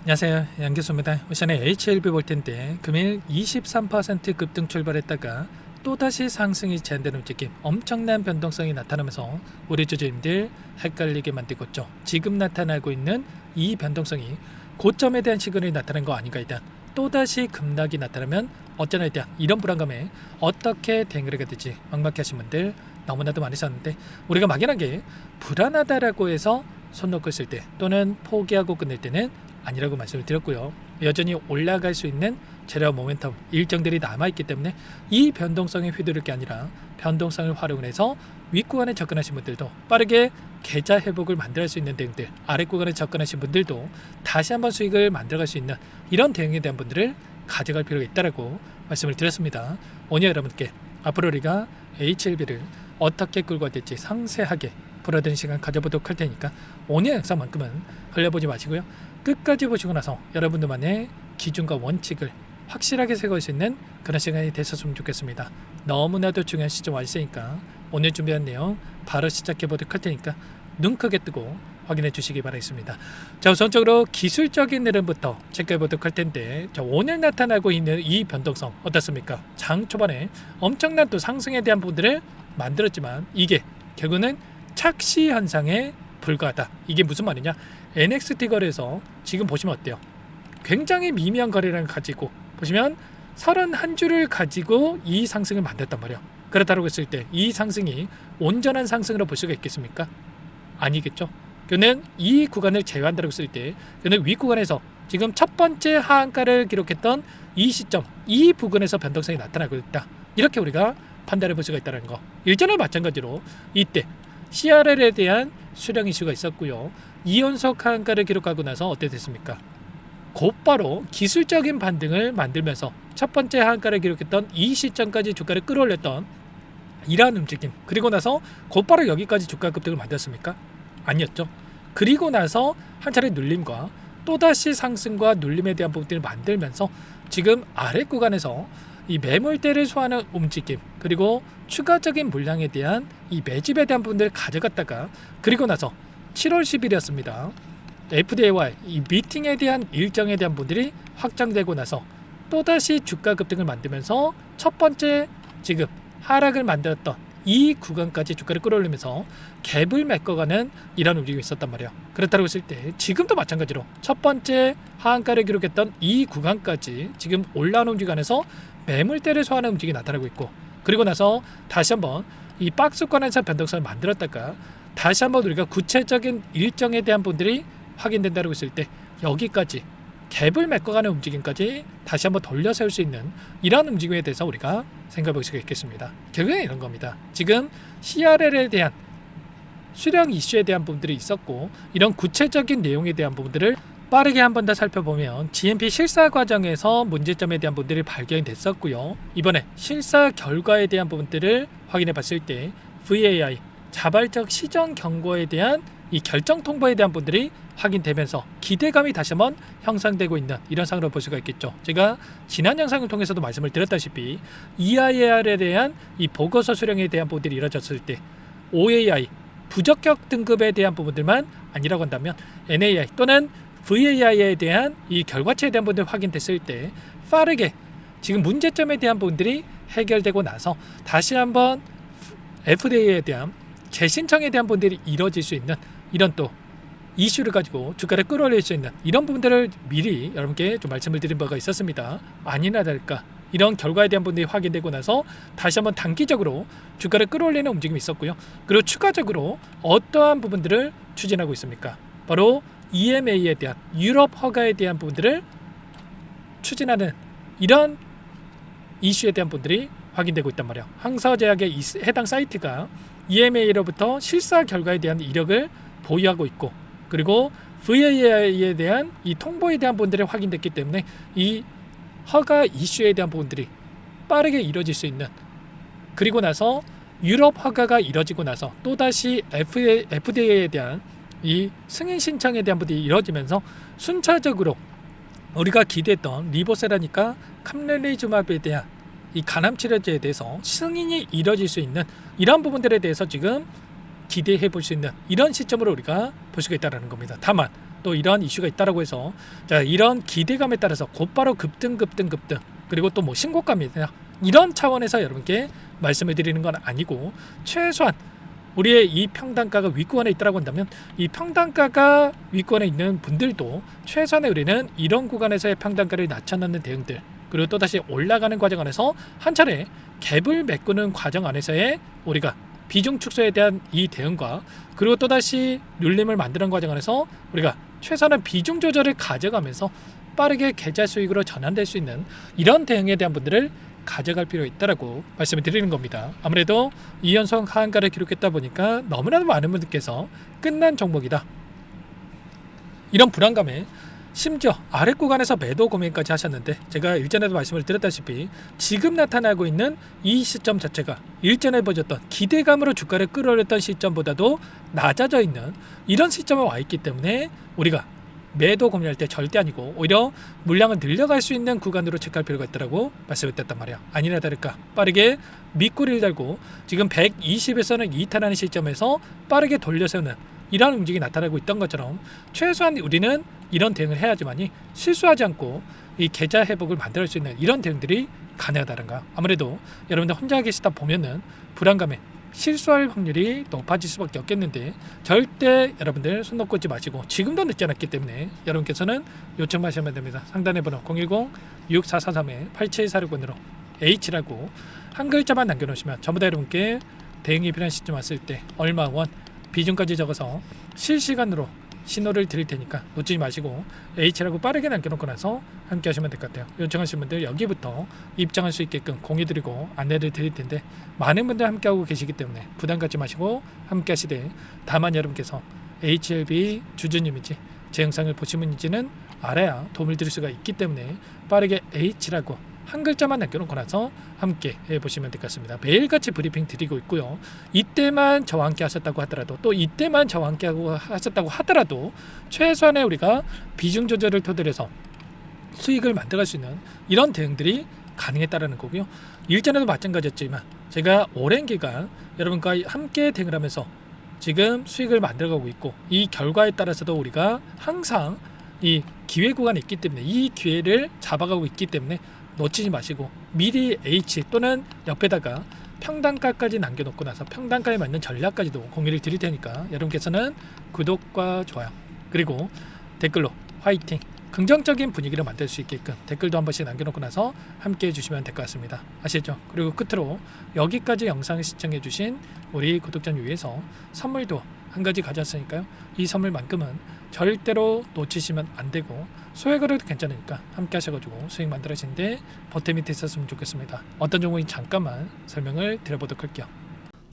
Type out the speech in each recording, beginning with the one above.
안녕하세요, 양교수입니다. 오션의 HLB 볼 텐데 금일 23% 급등 출발했다가 또다시 상승이 제한되는 움직임, 엄청난 변동성이 나타나면서 우리 주주님들 헷갈리게 만들고 있죠. 지금 나타나고 있는 이 변동성이 고점에 대한 시그널이 나타난 거 아닌가에 대한 또다시 급락이 나타나면 어쩌나에 대한 이런 불안감에 어떻게 대응을 해야 될지 막막해 하신 분들 너무나도 많으셨는데, 우리가 막연하게 불안하다라고 해서 손 놓고 있을 때 또는 포기하고 끝낼 때는 아니라고 말씀을 드렸고요. 여전히 올라갈 수 있는 재료 모멘텀 일정들이 남아있기 때문에 이 변동성에 휘두를 게 아니라 변동성을 활용해서 윗구간에 접근하신 분들도 빠르게 계좌 회복을 만들어갈 수 있는 대응들, 아랫구간에 접근하신 분들도 다시 한번 수익을 만들어갈 수 있는 이런 대응에 대한 분들을 가져갈 필요가 있다고 말씀을 드렸습니다. 오늘 여러분께 앞으로 우리가 HLB를 어떻게 끌고 갈 될지 상세하게 풀어드리는 시간 가져보도록 할 테니까 오늘 영상만큼은 흘려보지 마시고요. 끝까지 보시고 나서 여러분들만의 기준과 원칙을 확실하게 세울 수 있는 그런 시간이 되셨으면 좋겠습니다. 너무나도 중요한 시점 와 있으니까 오늘 준비한 내용 바로 시작해 보도록 할 테니까 눈 크게 뜨고 확인해 주시기 바라겠습니다. 자, 우선적으로 기술적인 흐름부터 체크해 보도록 할 텐데, 자, 오늘 나타나고 있는 이 변동성 어떻습니까? 장 초반에 엄청난 또 상승에 대한 부분들을 만들었지만 이게 결국은 착시 현상에 불과하다. 이게 무슨 말이냐? NXT 거래에서 지금 보시면 어때요? 굉장히 미미한 거래량을 가지고 보시면 31주를 가지고 이 상승을 만들었단 말이에요. 그렇다고 했을 때 이 상승이 온전한 상승으로 볼 수가 있겠습니까? 아니겠죠. 그는 이 구간을 제외한다고 했을 때 그는 윗구간에서 지금 첫 번째 하한가를 기록했던 이 시점, 이 부근에서 변동성이 나타나고 있다. 이렇게 우리가 판단해 볼 수가 있다는 거. 일전과 마찬가지로 이때 CRL에 대한 수량 이슈가 있었고요. 2연속 하한가를 기록하고 나서 어떻게 됐습니까? 곧바로 기술적인 반등을 만들면서 첫 번째 하한가를 기록했던 이 시점까지 주가를 끌어올렸던 이러한 움직임, 그리고 나서 곧바로 여기까지 주가 급등을 만들었습니까? 아니었죠. 그리고 나서 한 차례 눌림과 또다시 상승과 눌림에 대한 부분들을 만들면서 지금 아래 구간에서 이 매물대를 소화하는 움직임, 그리고 추가적인 물량에 대한 이 매집에 대한 부분들을 가져갔다가, 그리고 나서 7월 10일이었습니다. FDA와 이 미팅에 대한 일정에 대한 부분들이 확정되고 나서 또다시 주가 급등을 만들면서 첫 번째 지금 하락을 만들었던 이 구간까지 주가를 끌어올리면서 갭을 메꿔가는 이런 움직임이 있었단 말이에요. 그렇다고 했을 때 지금도 마찬가지로 첫 번째 하한가를 기록했던 이 구간까지 지금 올라오는 구간에서 매물대를 소화하는 움직임이 나타나고 있고, 그리고 나서 다시 한번 이 박스권에서 변동성을 만들었다가 다시 한번 우리가 구체적인 일정에 대한 부분들이 확인된다고 했을 때 여기까지 갭을 메꿔가는 움직임까지 다시 한번 돌려 세울 수 있는 이런 움직임에 대해서 우리가 생각해 볼 수가 있겠습니다. 결국엔 이런 겁니다. 지금 CRL에 대한 수량 이슈에 대한 부분들이 있었고, 이런 구체적인 내용에 대한 부분들을 빠르게 한 번 더 살펴보면 GMP 실사 과정에서 문제점에 대한 부분들이 발견이 됐었고요. 이번에 실사 결과에 대한 부분들을 확인해 봤을 때 VAI 자발적 시정 경고에 대한 이 결정 통보에 대한 부분들이 확인되면서 기대감이 다시 한번 형성되고 있는 이런 상황으로 볼 수가 있겠죠. 제가 지난 영상을 통해서도 말씀을 드렸다시피 EIR에 대한 이 보고서 수령에 대한 부분들이 이루어졌을 때 OAI 부적격 등급에 대한 부분들만 아니라고 한다면 NAI 또는 VAI에 대한 이 결과치에 대한 부분들이 확인됐을 때 빠르게 지금 문제점에 대한 부분들이 해결되고 나서 다시 한번 FDA에 대한 재신청에 대한 부분들이 이루어질 수 있는 이런 또 이슈를 가지고 주가를 끌어올릴 수 있는 이런 부분들을 미리 여러분께 좀 말씀을 드린 바가 있었습니다. 아니나 다를까 이런 결과에 대한 부분들이 확인되고 나서 다시 한번 단기적으로 주가를 끌어올리는 움직임이 있었고요. 그리고 추가적으로 어떠한 부분들을 추진하고 있습니까? 바로 EMA에 대한 유럽 허가에 대한 부분들을 추진하는 이런 이슈에 대한 부분들이 확인되고 있단 말이에요. 항사제약의 해당 사이트가 EMA로부터 실사 결과에 대한 이력을 보유하고 있고, 그리고 VAI에 대한 이 통보에 대한 부분들이 확인됐기 때문에 이 허가 이슈에 대한 부분들이 빠르게 이루어질 수 있는, 그리고 나서 유럽 허가가 이루어지고 나서 또다시 FDA에 대한 이 승인 신청에 대한 부분이 이루어지면서 순차적으로 우리가 기대했던 리보세라니까 캄렐리주맙에 대한 이 간암 치료제에 대해서 승인이 이루어질 수 있는 이런 부분들에 대해서 지금 기대해 볼 수 있는 이런 시점으로 우리가 볼 수가 있다는 겁니다. 다만 또 이런 이슈가 있다라고 해서 자, 이런 기대감에 따라서 곧바로 급등 그리고 또 뭐 신고가입니다. 이런 차원에서 여러분께 말씀을 드리는 건 아니고 최소한 우리의 이 평단가가 윗구간에 있다고 한다면 이 평단가가 윗구간에 있는 분들도 최소한의 우리는 이런 구간에서의 평단가를 낮춰놓는 대응들, 그리고 또다시 올라가는 과정 안에서 한 차례 갭을 메꾸는 과정 안에서의 우리가 비중 축소에 대한 이 대응과, 그리고 또다시 눌림을 만드는 과정 안에서 우리가 최소한의 비중 조절을 가져가면서 빠르게 계좌 수익으로 전환될 수 있는 이런 대응에 대한 분들을 가져갈 필요가 있다라고 말씀을 드리는 겁니다. 아무래도 2연속 하한가를 기록했다 보니까 너무나도 많은 분들께서 끝난 종목이다, 이런 불안감에 심지어 아래 구간에서 매도 고민까지 하셨는데, 제가 일전에도 말씀을 드렸다시피 지금 나타나고 있는 이 시점 자체가 일전에 보셨던 기대감으로 주가를 끌어올렸던 시점보다도 낮아져 있는 이런 시점에 와 있기 때문에 우리가 매도 고민할 때 절대 아니고 오히려 물량을 늘려갈 수 있는 구간으로 체크할 필요가 있다고 말씀을 드렸단 말이야. 아니나 다를까 빠르게 밑꼬리를 달고 지금 120에서는 이탈하는 시점에서 빠르게 돌려세우는 이런 움직임이 나타나고 있던 것처럼 최소한 우리는 이런 대응을 해야지만이 실수하지 않고 이 계좌 회복을 만들 수 있는 이런 대응들이 가능하다는 거야. 아무래도 여러분들 혼자 계시다 보면은 불안감에 실수할 확률이 높아질 수밖에 없겠는데, 절대 여러분들 손 놓고 있지 마시고 지금도 늦지 않았기 때문에 여러분께서는 요청하시면 됩니다. 상단의 번호 010-6443-8746번으로 H라고 한 글자만 남겨놓으시면 전부 다 여러분께 대응이 필요한 시점 왔을 때 얼마 원 비중까지 적어서 실시간으로 신호를 드릴 테니까 놓치지 마시고 H라고 빠르게 남겨놓고 나서 함께 하시면 될 것 같아요. 요청하신 분들 여기부터 입장할 수 있게끔 공유드리고 안내를 드릴 텐데, 많은 분들 함께하고 계시기 때문에 부담 갖지 마시고 함께 하시되, 다만 여러분께서 HLB 주주님인지 제 영상을 보신 분인지는 알아야 도움을 드릴 수가 있기 때문에 빠르게 H라고 한 글자만 남겨놓고 나서 함께 해보시면 될 것 같습니다. 매일같이 브리핑 드리고 있고요. 이때만 저와 함께 하셨다고 하더라도, 또 이때만 저와 함께 하셨다고 하더라도 최소한의 우리가 비중 조절을 토대로 해서 수익을 만들어갈 수 있는 이런 대응들이 가능했다라는 거고요. 일전에도 마찬가지였지만 제가 오랜 기간 여러분과 함께 대응을 하면서 지금 수익을 만들어가고 있고, 이 결과에 따라서도 우리가 항상 이 기회 구간이 있기 때문에 이 기회를 잡아가고 있기 때문에 놓치지 마시고 미리 H 또는 옆에다가 평단가까지 남겨놓고 나서 평단가에 맞는 전략까지도 공유를 드릴 테니까 여러분께서는 구독과 좋아요 그리고 댓글로 화이팅, 긍정적인 분위기를 만들 수 있게끔 댓글도 한 번씩 남겨놓고 나서 함께 해주시면 될 것 같습니다. 아시죠? 그리고 끝으로 여기까지 영상을 시청해주신 우리 구독자님 위해서 선물도 한 가지 가져왔으니까요. 이 선물만큼은 절대로 놓치시면 안 되고 소액으로도 괜찮으니까 함께 하셔가지고 수익 만들어지는데 보탬 밑에 있었으면 좋겠습니다. 어떤 종목인지 잠깐만 설명을 드려보도록 할게요.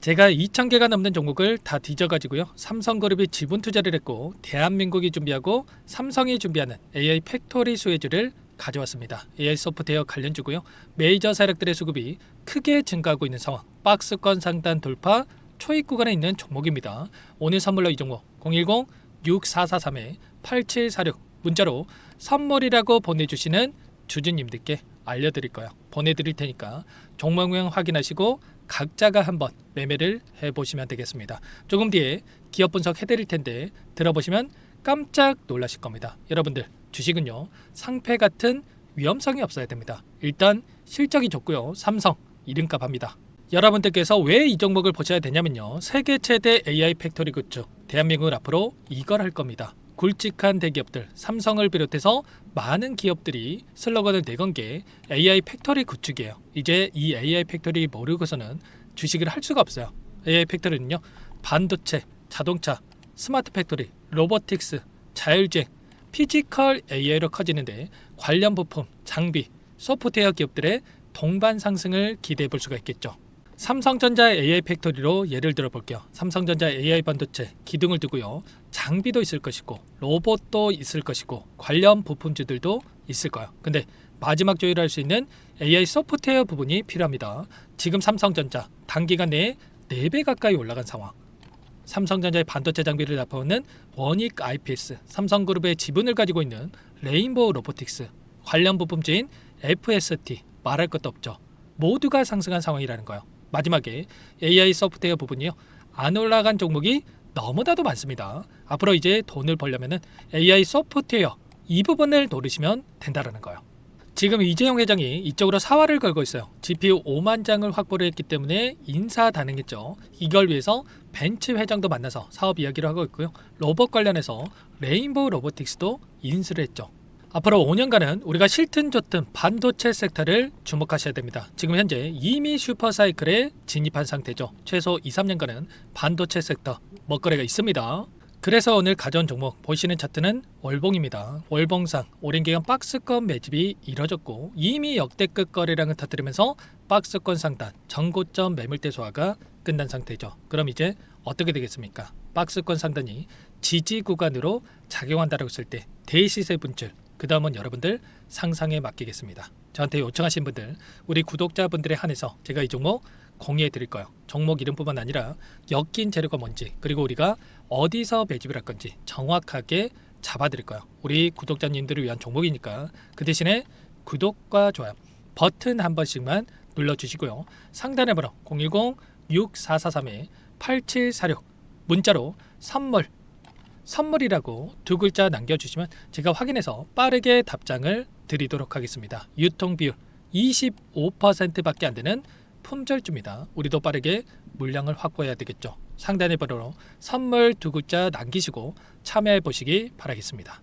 제가 2,000개가 넘는 종목을 다 뒤져가지고요. 삼성그룹이 지분 투자를 했고 대한민국이 준비하고 삼성이 준비하는 AI 팩토리 수혜주를 가져왔습니다. AI 소프트웨어 관련주고요. 메이저 세력들의 수급이 크게 증가하고 있는 상황, 박스권 상단 돌파 초입 구간에 있는 종목입니다. 오늘 선물로 이 종목 010-6443-8746 문자로 선물이라고 보내주시는 주주님들께 알려드릴 거예요. 보내드릴 테니까 종목명 확인하시고 각자가 한번 매매를 해보시면 되겠습니다. 조금 뒤에 기업 분석 해드릴 텐데 들어보시면 깜짝 놀라실 겁니다. 여러분들 주식은요 상패 같은 위험성이 없어야 됩니다. 일단 실적이 좋고요. 삼성 이름값 합니다. 여러분들께서 왜 이 종목을 보셔야 되냐면요, 세계 최대 AI 팩토리 굿즈 대한민국은 앞으로 이걸 할 겁니다. 굵직한 대기업들 삼성을 비롯해서 많은 기업들이 슬로건을 내건 게 AI 팩토리 구축이에요. 이제 이 AI 팩토리 모르고서는 주식을 할 수가 없어요. AI 팩토리는요 반도체, 자동차, 스마트 팩토리, 로보틱스, 자율주행, 피지컬 AI로 커지는데 관련 부품, 장비, 소프트웨어 기업들의 동반 상승을 기대해 볼 수가 있겠죠. 삼성전자 AI 팩토리로 예를 들어 볼게요. 삼성전자 AI 반도체 기둥을 두고요. 장비도 있을 것이고 로봇도 있을 것이고 관련 부품주들도 있을 거예요. 근데 마지막 조율할 수 있는 AI 소프트웨어 부분이 필요합니다. 지금 삼성전자 단기간 내에 4배 가까이 올라간 상황. 삼성전자의 반도체 장비를 납품하는 원익 IPS, 삼성그룹의 지분을 가지고 있는 레인보우 로보틱스, 관련 부품주인 FST 말할 것도 없죠. 모두가 상승한 상황이라는 거예요. 마지막에 AI 소프트웨어 부분이요. 안 올라간 종목이 너무나도 많습니다. 앞으로 이제 돈을 벌려면은 AI 소프트웨어 이 부분을 노리시면 된다라는 거예요. 지금 이재용 회장이 이쪽으로 사활을 걸고 있어요. GPU 5만 장을 확보를 했기 때문에 인사다능했죠. 이걸 위해서 벤츠 회장도 만나서 사업 이야기를 하고 있고요. 로봇 관련해서 레인보우 로보틱스도 인수를 했죠. 앞으로 5년간은 우리가 싫든 좋든 반도체 섹터를 주목하셔야 됩니다. 지금 현재 이미 슈퍼사이클에 진입한 상태죠. 최소 2, 3년간은 반도체 섹터 먹거리가 있습니다. 그래서 오늘 가져온 종목 보시는 차트는 월봉입니다. 월봉상 오랜 기간 박스권 매집이 이뤄졌고 이미 역대급 거래량을 터뜨리면서 박스권 상단 전고점 매물대 소화가 끝난 상태죠. 그럼 이제 어떻게 되겠습니까? 박스권 상단이 지지 구간으로 작용한다고 했을 때 대시세 분출, 그 다음은 여러분들 상상에 맡기겠습니다. 저한테 요청하신 분들, 우리 구독자분들에 한해서 제가 이 종목 공유해 드릴 거예요. 종목 이름뿐만 아니라 엮인 재료가 뭔지, 그리고 우리가 어디서 매집을 할 건지 정확하게 잡아 드릴 거예요. 우리 구독자님들을 위한 종목이니까 그 대신에 구독과 좋아요 버튼 한 번씩만 눌러주시고요. 상단의 번호 010-6443-8746 문자로 선물이라고 두 글자 남겨주시면 제가 확인해서 빠르게 답장을 드리도록 하겠습니다. 유통비율 25%밖에 안 되는 품절주입니다. 우리도 빠르게 물량을 확보해야 되겠죠. 상단의 번호로 선물 두 글자 남기시고 참여해 보시기 바라겠습니다.